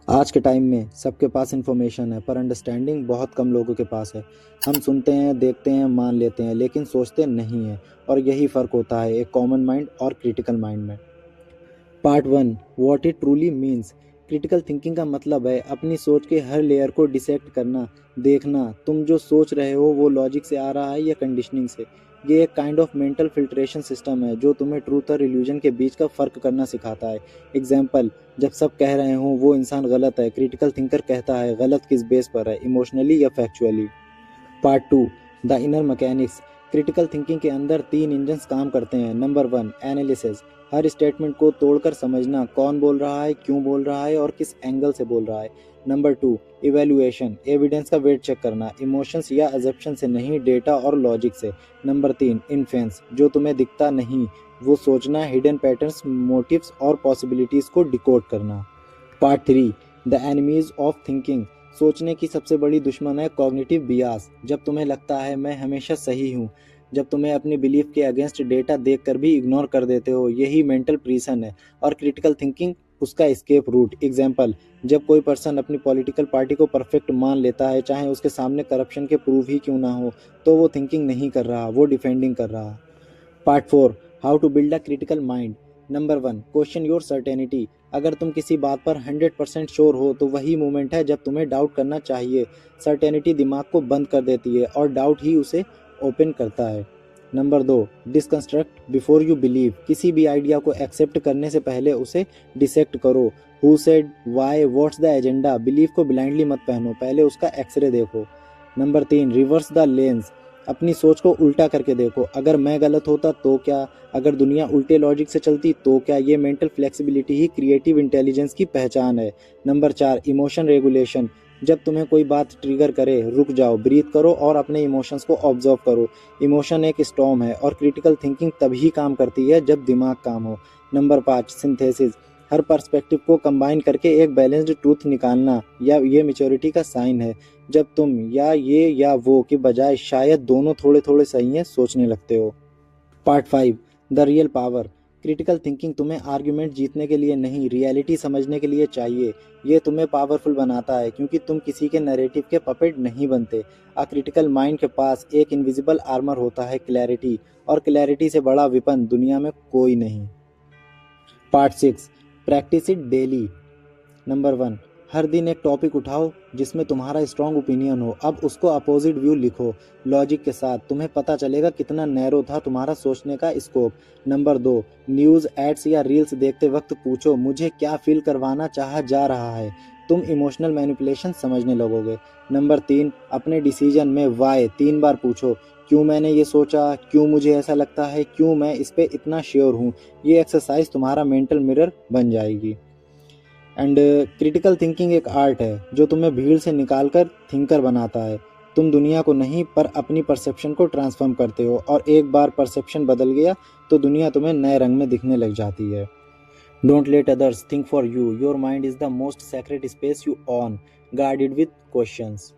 आज के टाइम में सबके पास इन्फॉर्मेशन है पर अंडरस्टैंडिंग बहुत कम लोगों के पास है। हम सुनते हैं, देखते हैं, मान लेते हैं लेकिन सोचते नहीं हैं। और यही फ़र्क होता है एक कॉमन माइंड और क्रिटिकल माइंड में। Part one, what it truly means. Critical thinking का मतलब है अपनी सोच के हर लेयर को डिसेक्ट करना, देखना तुम जो सोच रहे हो वो लॉजिक से आ रहा है या कंडीशनिंग से। ये एक kind of mental filtration system है जो तुम्हें ट्रूथ और इल्यूजन के बीच का फ़र्क करना सिखाता है। एग्जाम्पल, जब सब कह रहे हों वो इंसान गलत है, क्रिटिकल थिंकर कहता है गलत किस बेस पर है, इमोशनली या factually. Part two, the inner mechanics. Critical thinking के अंदर तीन इंजन्स काम करते हैं। Number one, analysis. हर स्टेटमेंट को तोड़कर समझना, कौन बोल रहा है, क्यों बोल रहा है और किस एंगल से बोल रहा है। Number two, evaluation. एविडेंस का वेट चेक करना, इमोशंस या अजप्शन से नहीं, डेटा और लॉजिक से। नंबर तीन, इन्फेंस। जो तुम्हें दिखता नहीं वो सोचना, हिडन पैटर्न्स, मोटिव्स और पॉसिबिलिटीज को डिकोड करना। Part three, the enemies of thinking. सोचने की सबसे बड़ी दुश्मन है कॉग्निटिव बियास। जब तुम्हें लगता है मैं हमेशा सही हूँ, जब तुम्हें अपनी बिलीफ के अगेंस्ट डेटा देखकर भी इग्नोर कर देते हो, यही मेंटल प्रिजन है। और क्रिटिकल थिंकिंग उसका एस्केप रूट। एग्जाम्पल, जब कोई पर्सन अपनी पॉलिटिकल पार्टी को परफेक्ट मान लेता है चाहे उसके सामने करप्शन के प्रूफ ही क्यों ना हो, तो वो थिंकिंग नहीं कर रहा, वो डिफेंडिंग कर रहा। Part four, how to build a critical mind. Number one, question your certainty. अगर तुम किसी बात पर 100% श्योर हो तो वही मोमेंट है जब तुम्हें डाउट करना चाहिए। सर्टेनिटी दिमाग को बंद कर देती है और डाउट ही उसे ओपन करता है। नंबर दो, डिसकंस्ट्रक्ट बिफोर यू बिलीव। किसी भी आइडिया को एक्सेप्ट करने से पहले उसे डिसेक्ट करो। Who said, why, what's the agenda. Believe को ब्लाइंडली मत पहनो, पहले उसका एक्सरे देखो। नंबर तीन, रिवर्स द लेंस। अपनी सोच को उल्टा करके देखो, अगर मैं गलत होता तो क्या, अगर दुनिया उल्टे लॉजिक से चलती तो क्या। ये मेंटल फ्लेक्सिबिलिटी ही क्रिएटिव इंटेलिजेंस की पहचान है। नंबर चार, इमोशन रेगुलेशन। जब तुम्हें कोई बात ट्रिगर करे, रुक जाओ, ब्रीथ करो और अपने इमोशंस को ऑब्जर्व करो। इमोशन एक स्टॉर्म है और क्रिटिकल थिंकिंग तभी काम करती है जब दिमाग काम हो। नंबर पाँच, सिंथेसिस। हर पर्सपेक्टिव को कंबाइन करके एक बैलेंस्ड ट्रूथ निकालना, या ये मैच्योरिटी का साइन है जब तुम या ये या वो के बजाय शायद दोनों थोड़े थोड़े सही हैं सोचने लगते हो। Part five, the real power. Critical thinking तुम्हें आर्ग्यूमेंट जीतने के लिए नहीं, रियलिटी समझने के लिए चाहिए। ये तुम्हें पावरफुल बनाता है क्योंकि तुम किसी के नैरेटिव के पपेट नहीं बनते। आ क्रिटिकल माइंड के पास एक इनविजिबल आर्मर होता है, क्लैरिटी। और क्लैरिटी से बड़ा विपन दुनिया में कोई नहीं। Part six, practice it daily. Number one, हर दिन एक टॉपिक उठाओ जिसमें तुम्हारा स्ट्रॉन्ग ओपिनियन हो। अब उसको अपोजिट व्यू लिखो, लॉजिक के साथ। तुम्हें पता चलेगा कितना नैरो था तुम्हारा सोचने का स्कोप। नंबर दो, न्यूज़, एड्स या रील्स देखते वक्त पूछो मुझे क्या फील करवाना चाहा जा रहा है। तुम इमोशनल मैनिपुलेशन समझने लगोगे। नंबर तीन, अपने डिसीजन में वाई 3 बार पूछो। क्यों मैंने ये सोचा, क्यों मुझे ऐसा लगता है, क्यों मैं इस पे इतना श्योर हूँ। ये एक्सरसाइज तुम्हारा मेंटल मिरर बन जाएगी। एंड क्रिटिकल थिंकिंग एक आर्ट है जो तुम्हें भीड़ से निकालकर थिंकर बनाता है। तुम दुनिया को नहीं पर अपनी परसेप्शन को ट्रांसफॉर्म करते हो, और एक बार परसेप्शन बदल गया तो दुनिया तुम्हें नए रंग में दिखने लग जाती है। Don't let others think for you, your mind is the most sacred space you own, guarded with questions.